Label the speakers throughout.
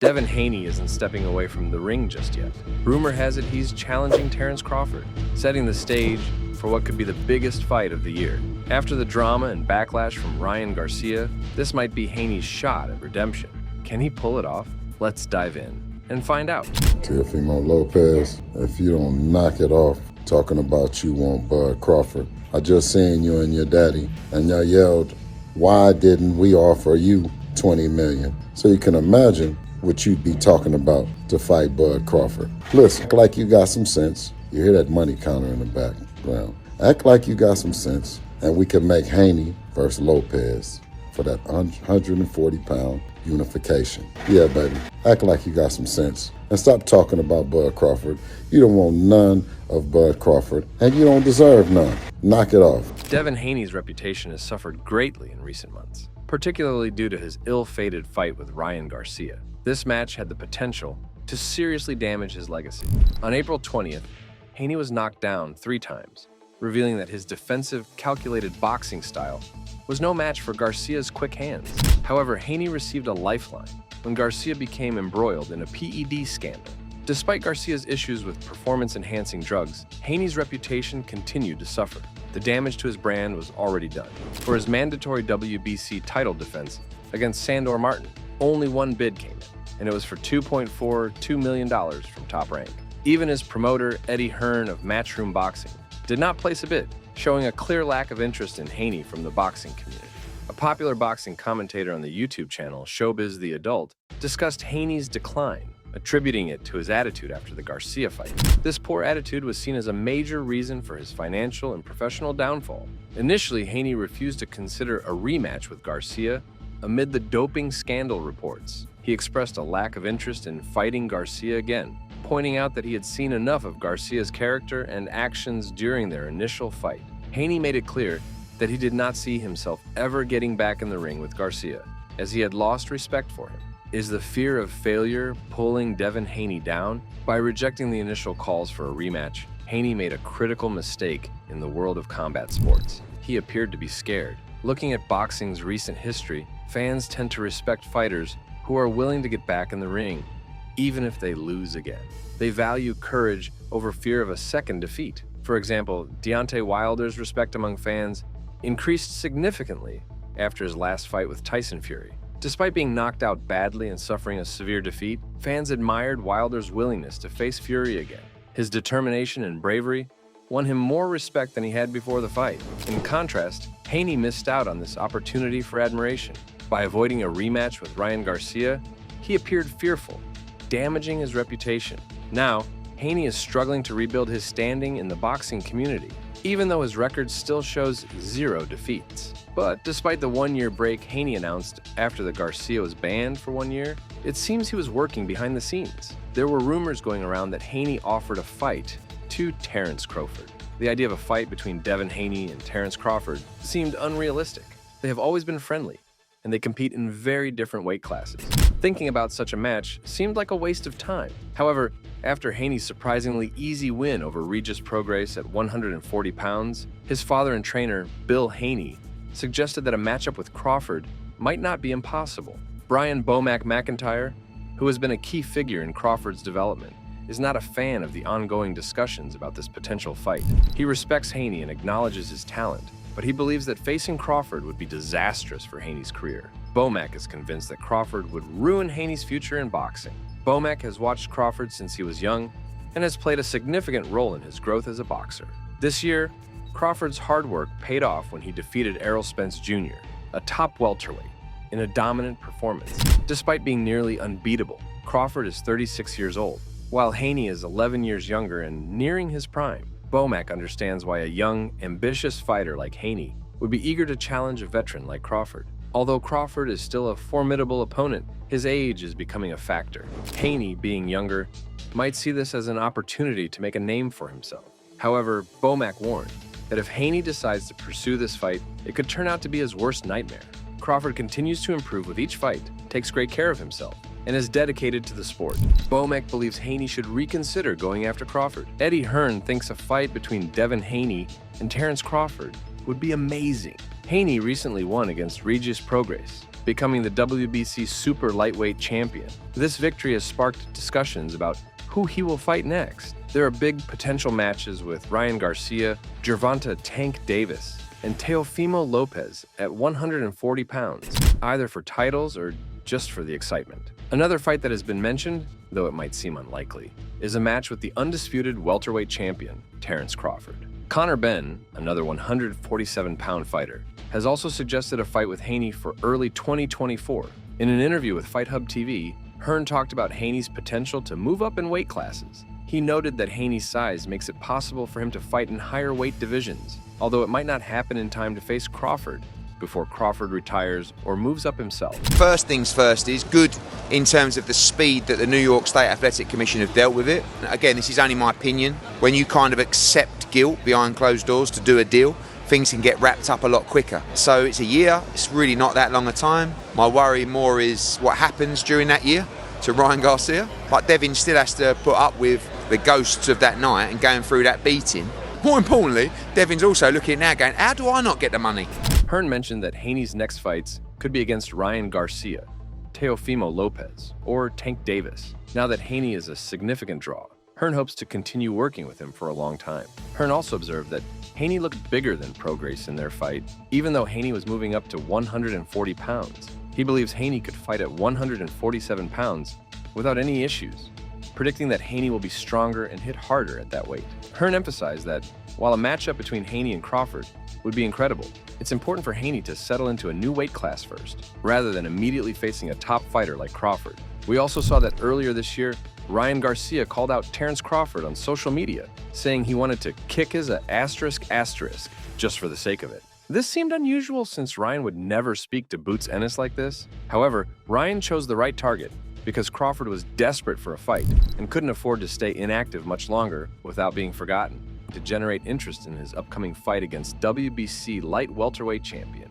Speaker 1: Devin Haney isn't stepping away from the ring just yet. Rumor has it he's challenging Terence Crawford, setting the stage for what could be the biggest fight of the year. After the drama and backlash from Ryan Garcia, this might be Haney's shot at redemption. Can he pull it off? Let's dive in and find out.
Speaker 2: Teofimo Lopez, if you don't knock it off talking about you want Bud Crawford. I just seen you and your daddy, and y'all yelled, why didn't we offer you $20 million? So you can imagine what you'd be talking about to fight Bud Crawford. Listen, act like you got some sense. You hear that money counter in the background. Act like you got some sense, and we can make Haney versus Lopez for that 140-pound unification. Yeah, baby, act like you got some sense. And stop talking about Bud Crawford. You don't want none of Bud Crawford, and you don't deserve none. Knock it off.
Speaker 1: Devin Haney's reputation has suffered greatly in recent months, particularly due to his ill-fated fight with Ryan Garcia. This match had the potential to seriously damage his legacy. On April 20th, Haney was knocked down 3 times, revealing that his defensive, calculated boxing style was no match for Garcia's quick hands. However, Haney received a lifeline when Garcia became embroiled in a PED scandal. Despite Garcia's issues with performance-enhancing drugs, Haney's reputation continued to suffer. The damage to his brand was already done. For his mandatory WBC title defense against Sandor Martin, only one bid came in, and it was for $2.42 million from Top Rank. Even his promoter, Eddie Hearn of Matchroom Boxing, did not place a bid, showing a clear lack of interest in Haney from the boxing community. A popular boxing commentator on the YouTube channel, Showbiz the Adult, discussed Haney's decline, attributing it to his attitude after the Garcia fight. This poor attitude was seen as a major reason for his financial and professional downfall. Initially, Haney refused to consider a rematch with Garcia amid the doping scandal reports. He expressed a lack of interest in fighting Garcia again, pointing out that he had seen enough of Garcia's character and actions during their initial fight. Haney made it clear that he did not see himself ever getting back in the ring with Garcia, as he had lost respect for him. Is the fear of failure pulling Devin Haney down? By rejecting the initial calls for a rematch, Haney made a critical mistake in the world of combat sports. He appeared to be scared. Looking at boxing's recent history, fans tend to respect fighters who are willing to get back in the ring, even if they lose again. They value courage over fear of a second defeat. For example, Deontay Wilder's respect among fans increased significantly after his last fight with Tyson Fury. Despite being knocked out badly and suffering a severe defeat, fans admired Wilder's willingness to face Fury again. His determination and bravery won him more respect than he had before the fight. In contrast, Haney missed out on this opportunity for admiration. By avoiding a rematch with Ryan Garcia, he appeared fearful, damaging his reputation. Now, Haney is struggling to rebuild his standing in the boxing community, even though his record still shows 0 defeats. But despite the 1-year break Haney announced after the Garcia was banned for 1 year, it seems he was working behind the scenes. There were rumors going around that Haney offered a fight to Terence Crawford. The idea of a fight between Devin Haney and Terence Crawford seemed unrealistic. They have always been friendly, and they compete in very different weight classes. Thinking about such a match seemed like a waste of time. However, after Haney's surprisingly easy win over Regis Prograis at 140 pounds, his father and trainer, Bill Haney, suggested that a matchup with Crawford might not be impossible. Brian Bomac McIntyre, who has been a key figure in Crawford's development, is not a fan of the ongoing discussions about this potential fight. He respects Haney and acknowledges his talent, but he believes that facing Crawford would be disastrous for Haney's career. Bomac is convinced that Crawford would ruin Haney's future in boxing. Bomac has watched Crawford since he was young and has played a significant role in his growth as a boxer. This year, Crawford's hard work paid off when he defeated Errol Spence Jr., a top welterweight, in a dominant performance. Despite being nearly unbeatable, Crawford is 36 years old, while Haney is 11 years younger and nearing his prime. Bomac understands why a young, ambitious fighter like Haney would be eager to challenge a veteran like Crawford. Although Crawford is still a formidable opponent, his age is becoming a factor. Haney, being younger, might see this as an opportunity to make a name for himself. However, Bomac warned that if Haney decides to pursue this fight, it could turn out to be his worst nightmare. Crawford continues to improve with each fight, takes great care of himself, and is dedicated to the sport. Bomac believes Haney should reconsider going after Crawford. Eddie Hearn thinks a fight between Devin Haney and Terence Crawford would be amazing. Haney recently won against Regis Prograis, becoming the WBC super lightweight champion. This victory has sparked discussions about who he will fight next. There are big potential matches with Ryan Garcia, Gervonta Tank Davis, and Teofimo Lopez at 140 pounds, either for titles or just for the excitement. Another fight that has been mentioned, though it might seem unlikely, is a match with the undisputed welterweight champion, Terence Crawford. Conor Benn, another 147-pound fighter, has also suggested a fight with Haney for early 2024. In an interview with Fight Hub TV, Hearn talked about Haney's potential to move up in weight classes. He noted that Haney's size makes it possible for him to fight in higher weight divisions, although it might not happen in time to face Crawford before Crawford retires or moves up himself.
Speaker 3: First things first is good in terms of the speed that the New York State Athletic Commission have dealt with it. Again, this is only my opinion. When you kind of accept guilt behind closed doors to do a deal, things can get wrapped up a lot quicker. So it's a year, it's really not that long a time. My worry more is what happens during that year to Ryan Garcia. But Devin still has to put up with the ghosts of that night and going through that beating. More importantly, Devin's also looking now going, how do I not get the money?
Speaker 1: Hearn mentioned that Haney's next fights could be against Ryan Garcia, Teofimo Lopez, or Tank Davis. Now that Haney is a significant draw, Hearn hopes to continue working with him for a long time. Hearn also observed that Haney looked bigger than Prograis in their fight, even though Haney was moving up to 140 pounds. He believes Haney could fight at 147 pounds without any issues, predicting that Haney will be stronger and hit harder at that weight. Hearn emphasized that while a matchup between Haney and Crawford would be incredible, it's important for Haney to settle into a new weight class first, rather than immediately facing a top fighter like Crawford. We also saw that earlier this year, Ryan Garcia called out Terence Crawford on social media, saying he wanted to kick his asterisk just for the sake of it. This seemed unusual since Ryan would never speak to Boots Ennis like this. However, Ryan chose the right target because Crawford was desperate for a fight and couldn't afford to stay inactive much longer without being forgotten, to generate interest in his upcoming fight against WBC light welterweight champion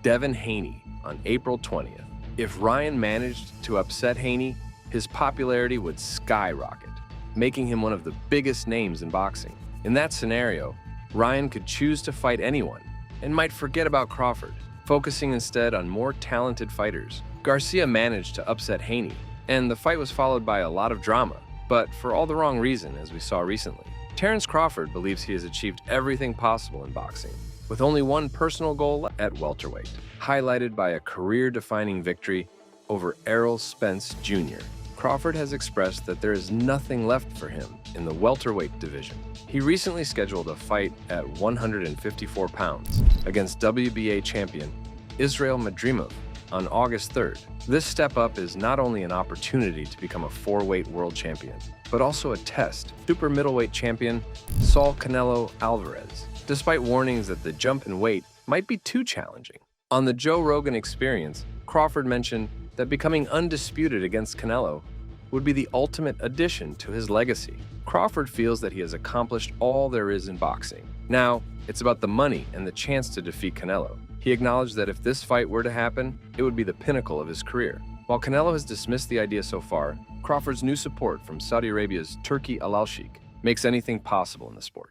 Speaker 1: Devin Haney on April 20th. If Ryan managed to upset Haney, his popularity would skyrocket, making him one of the biggest names in boxing. In that scenario, Ryan could choose to fight anyone and might forget about Crawford, focusing instead on more talented fighters. Garcia managed to upset Haney, and the fight was followed by a lot of drama, but for all the wrong reason, as we saw recently. Terence Crawford believes he has achieved everything possible in boxing, with only one personal goal at welterweight, highlighted by a career-defining victory over Errol Spence Jr. Crawford has expressed that there is nothing left for him in the welterweight division. He recently scheduled a fight at 154 pounds against WBA champion Israel Madrimov on August 3rd. This step up is not only an opportunity to become a four-weight world champion, but also a test. Super middleweight champion Saul Canelo Alvarez, despite warnings that the jump in weight might be too challenging. On the Joe Rogan Experience, Crawford mentioned that becoming undisputed against Canelo would be the ultimate addition to his legacy. Crawford feels that he has accomplished all there is in boxing. Now, it's about the money and the chance to defeat Canelo. He acknowledged that if this fight were to happen, it would be the pinnacle of his career. While Canelo has dismissed the idea so far, Crawford's new support from Saudi Arabia's Turki Al Sheikh makes anything possible in the sport.